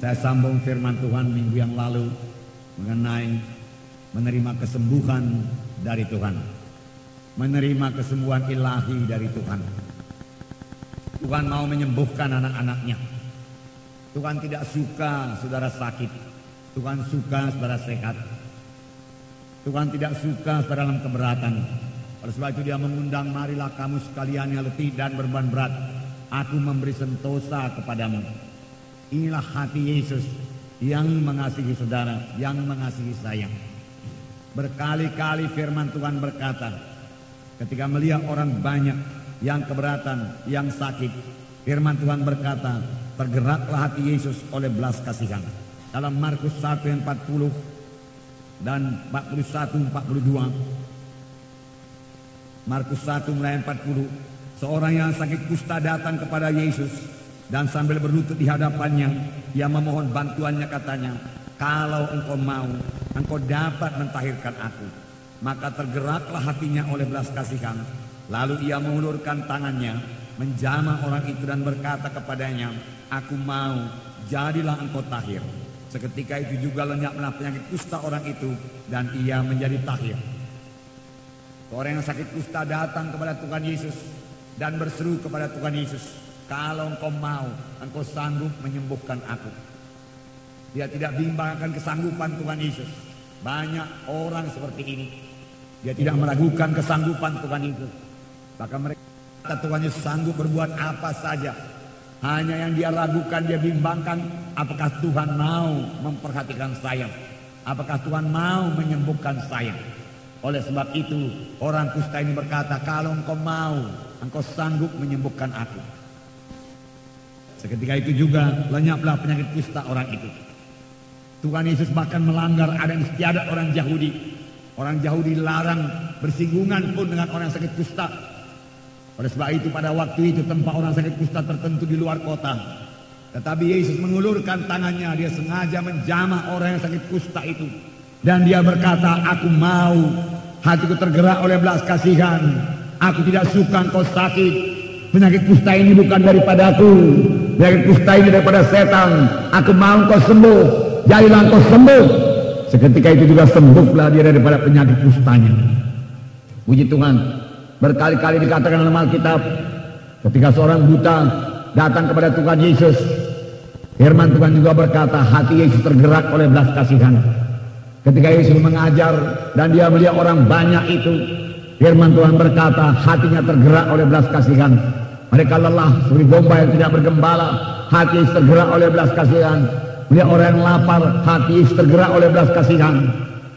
Saya sambung firman Tuhan minggu yang lalu mengenai menerima kesembuhan dari Tuhan. Menerima kesembuhan ilahi dari Tuhan. Tuhan mau menyembuhkan anak-anaknya. Tuhan tidak suka saudara sakit. Tuhan suka saudara sehat. Tuhan tidak suka saudara dalam keberatan. Oleh sebab itu dia mengundang, marilah kamu sekalian yang letih dan beban berat, aku memberi sentosa kepadamu. Inilah hati Yesus yang mengasihi saudara, yang mengasihi saya. Berkali-kali firman Tuhan berkata, ketika melihat orang banyak yang keberatan, yang sakit, firman Tuhan berkata, tergeraklah hati Yesus oleh belas kasihan. Dalam Markus 1 ayat 40 dan 41-42. Markus 1 mulai 40. Seorang yang sakit kusta datang kepada Yesus dan sambil berlutut di hadapannya, ia memohon bantuannya, katanya, kalau engkau mau, engkau dapat mentahirkan aku. Maka tergeraklah hatinya oleh belas kasihan. Lalu ia mengulurkan tangannya, menjamah orang itu dan berkata kepadanya, aku mau, jadilah engkau tahir. Seketika itu juga lenyaplah penyakit kusta orang itu dan ia menjadi tahir. Orang yang sakit kusta datang kepada Tuhan Yesus dan berseru kepada Tuhan Yesus, kalau engkau mau, engkau sanggup menyembuhkan aku. Dia tidak bimbang akan kesanggupan Tuhan Yesus. Banyak orang seperti ini. Dia tidak meragukan kesanggupan Tuhan Yesus. Maka mereka kata Tuhan Yesus sanggup berbuat apa saja. Hanya yang dia ragukan, dia bimbangkan, apakah Tuhan mau memperhatikan saya? Apakah Tuhan mau menyembuhkan saya? Oleh sebab itu orang kusta ini berkata, kalau engkau mau, engkau sanggup menyembuhkan aku. Seketika itu juga lenyaplah penyakit kusta orang itu. Tuhan Yesus bahkan melanggar adat istiadat orang Yahudi. Orang Yahudi dilarang bersinggungan pun dengan orang sakit kusta. Oleh sebab itu pada waktu itu tempat orang sakit kusta tertentu di luar kota. Tetapi Yesus mengulurkan tangannya, dia sengaja menjamah orang yang sakit kusta itu. Dan dia berkata, aku mau, hatiku tergerak oleh belas kasihan. Aku tidak suka engkau sakit. Penyakit kusta ini bukan daripadaku. Penyakit kusta ini daripada setan. Aku mau engkau sembuh. Jadilah engkau sembuh. Seketika itu juga sembuhlah dia daripada penyakit kustanya. Puji Tuhan. Berkali-kali dikatakan dalam Alkitab, ketika seorang buta datang kepada Tuhan Yesus, firman Tuhan juga berkata, hati Yesus tergerak oleh belas kasihan. Ketika Yesus mengajar dan dia melihat orang banyak itu, firman Tuhan berkata, hatinya tergerak oleh belas kasihan. Mereka lelah seperti domba yang tidak bergembala, hati Yesus tergerak oleh belas kasihan. Melihat orang yang lapar, hati Yesus tergerak oleh belas kasihan.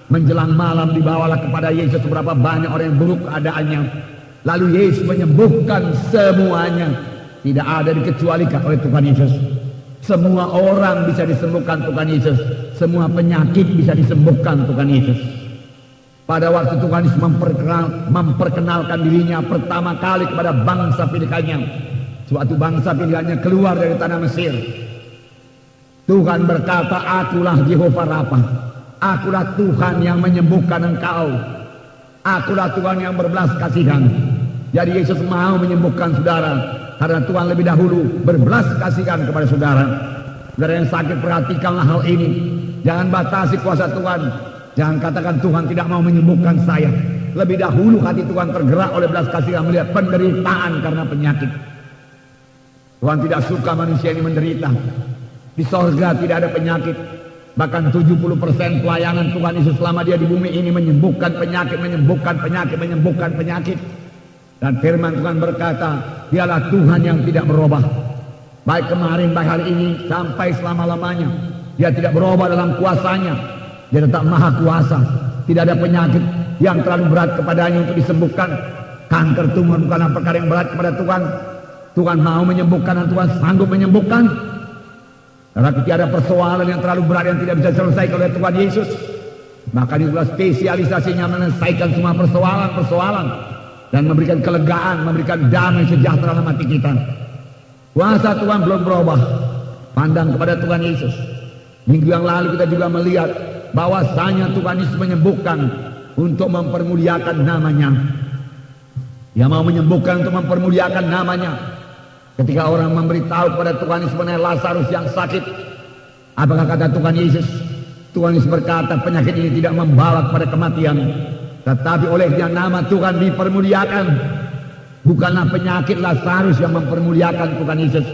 Menjelang malam dibawalah kepada Yesus beberapa banyak orang yang buruk keadaannya. Lalu Yesus menyembuhkan semuanya. Tidak ada dikecualikan oleh Tuhan Yesus. Semua orang bisa disembuhkan Tuhan Yesus. Semua penyakit bisa disembuhkan Tuhan Yesus. Pada waktu Tuhan Yesus memperkenalkan dirinya pertama kali kepada bangsa pilihannya, suatu bangsa pilihannya keluar dari tanah Mesir, Tuhan berkata, akulah Jehovah Rafa. Akulah Tuhan yang menyembuhkan engkau. Akulah Tuhan yang berbelas kasihan. Jadi Yesus mau menyembuhkan saudara, karena Tuhan lebih dahulu berbelas kasihan kepada saudara. Saudara yang sakit, perhatikanlah hal ini. Jangan batasi kuasa Tuhan. Jangan katakan Tuhan tidak mau menyembuhkan saya. Lebih dahulu hati Tuhan tergerak oleh belas kasihan melihat penderitaan karena penyakit. Tuhan tidak suka manusia ini menderita. Di sorga tidak ada penyakit. Bahkan 70% pelayanan Tuhan Yesus selama dia di bumi ini menyembuhkan penyakit, menyembuhkan penyakit, menyembuhkan penyakit. Dan firman Tuhan berkata, dialah Tuhan yang tidak berubah. Baik kemarin, baik hari ini, sampai selama-lamanya. Dia tidak berubah dalam kuasanya. Dia tetap maha kuasa. Tidak ada penyakit yang terlalu berat kepadanya untuk disembuhkan. Kanker tumor bukanlah perkara yang berat kepada Tuhan. Tuhan mau menyembuhkan dan Tuhan sanggup menyembuhkan. Karena tiada persoalan yang terlalu berat yang tidak bisa diselesaikan oleh Tuhan Yesus. Maka itulah spesialisasinya menyelesaikan semua persoalan-persoalan dan memberikan kelegaan, memberikan damai sejahtera dalam hati kita. Kuasa Tuhan belum berubah. Pandang kepada Tuhan Yesus. Minggu yang lalu kita juga melihat bahwasanya Tuhan Yesus menyembuhkan untuk mempermuliakan namanya. Dia mau menyembuhkan untuk mempermuliakan namanya. Ketika orang memberitahu kepada Tuhan Yesus mengenai Lazarus yang sakit, Apakah kata Tuhan Yesus? Tuhan Yesus berkata, penyakit ini tidak membawa kepada kematian, tetapi olehnya nama Tuhan dipermuliakan. Bukanlah penyakit Lazarus yang mempermuliakan Tuhan Yesus,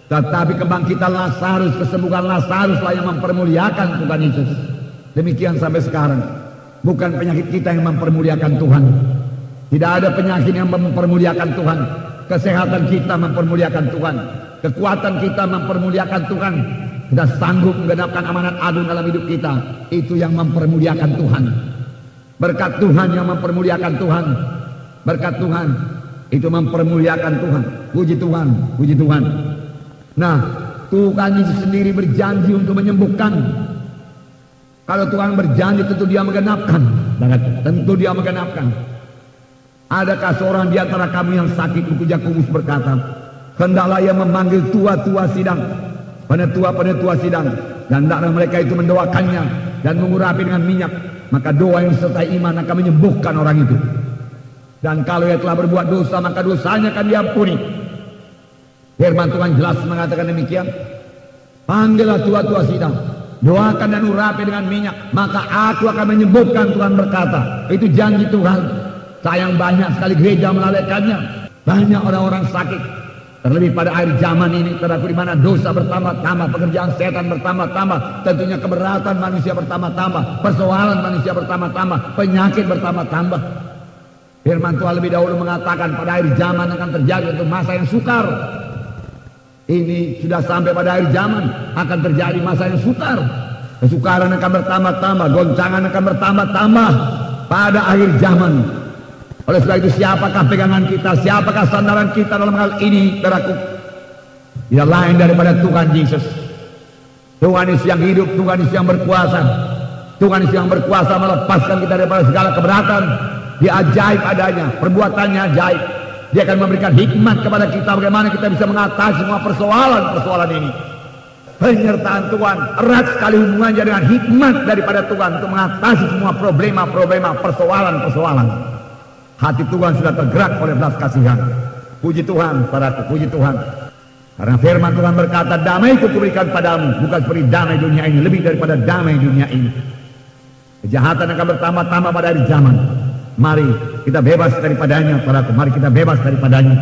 tetapi kebangkitan Lazarus, kesembuhan Lazarus lah yang mempermuliakan Tuhan Yesus. Demikian sampai sekarang. Bukan penyakit kita yang mempermuliakan Tuhan. Tidak ada penyakit yang mempermuliakan Tuhan. Kesehatan kita mempermuliakan Tuhan. Kekuatan kita mempermuliakan Tuhan. Kita sanggup menggenapkan amanat agung dalam hidup kita. Itu yang mempermuliakan Tuhan. Berkat Tuhan yang mempermuliakan Tuhan. Berkat Tuhan itu mempermuliakan Tuhan. Puji Tuhan, puji Tuhan. Nah, Tuhan Yesus sendiri berjanji untuk menyembuhkan. Kalau Tuhan berjanji, tentu Dia menggenapkan. Tentu Dia menggenapkan. Adakah seorang di antara kamu yang sakit? Buku Yakobus berkata, hendaklah ia memanggil tua-tua sidang, penetua-penetua sidang, dan hendaklah mereka itu mendoakannya dan mengurapi dengan minyak. Maka doa yang disertai iman akan menyembuhkan orang itu. Dan kalau ia telah berbuat dosa, maka dosanya akan diampuni. Firman Tuhan jelas mengatakan demikian. Panggillah tua-tua sidang, doakan dan urapi dengan minyak, maka aku akan menyembuhkan. Tuhan berkata, itu janji Tuhan. Sayang banyak sekali gereja melalaikannya. Banyak orang-orang sakit. Terlebih pada akhir zaman ini, terdapat di mana dosa bertambah-tambah, pekerjaan setan bertambah-tambah, tentunya keberatan manusia bertambah-tambah, persoalan manusia bertambah-tambah, penyakit bertambah-tambah. Firman Tuhan lebih dahulu mengatakan pada akhir zaman akan terjadi untuk masa yang sukar. Ini sudah sampai pada akhir zaman, akan terjadi masa yang sukar. Kesukaran akan bertambah-tambah, goncangan akan bertambah-tambah pada akhir zaman. Oleh sebab itu, siapakah pegangan kita, siapakah sandaran kita dalam hal ini, saudaraku? Tidak lain daripada Tuhan Yesus. Tuhan Yesus yang hidup, Tuhan Yesus yang berkuasa. Tuhan Yesus yang berkuasa melepaskan kita daripada segala keberatan. Dia ajaib adanya, perbuatannya ajaib. Dia akan memberikan hikmat kepada kita bagaimana kita bisa mengatasi semua persoalan-persoalan ini. Penyertaan Tuhan erat sekali hubungannya dengan hikmat daripada Tuhan untuk mengatasi semua problema-problema, persoalan-persoalan. Hati Tuhan sudah tergerak oleh belas kasihan. Puji Tuhan, saudaraku, puji Tuhan. Karena firman Tuhan berkata, damai-Ku kuberikan padamu, bukan seperti damai dunia ini, lebih daripada damai dunia ini. Kejahatan akan bertambah-tambah pada hari zaman. Mari kita bebas daripadanya, saudaraku. Mari kita bebas daripadanya.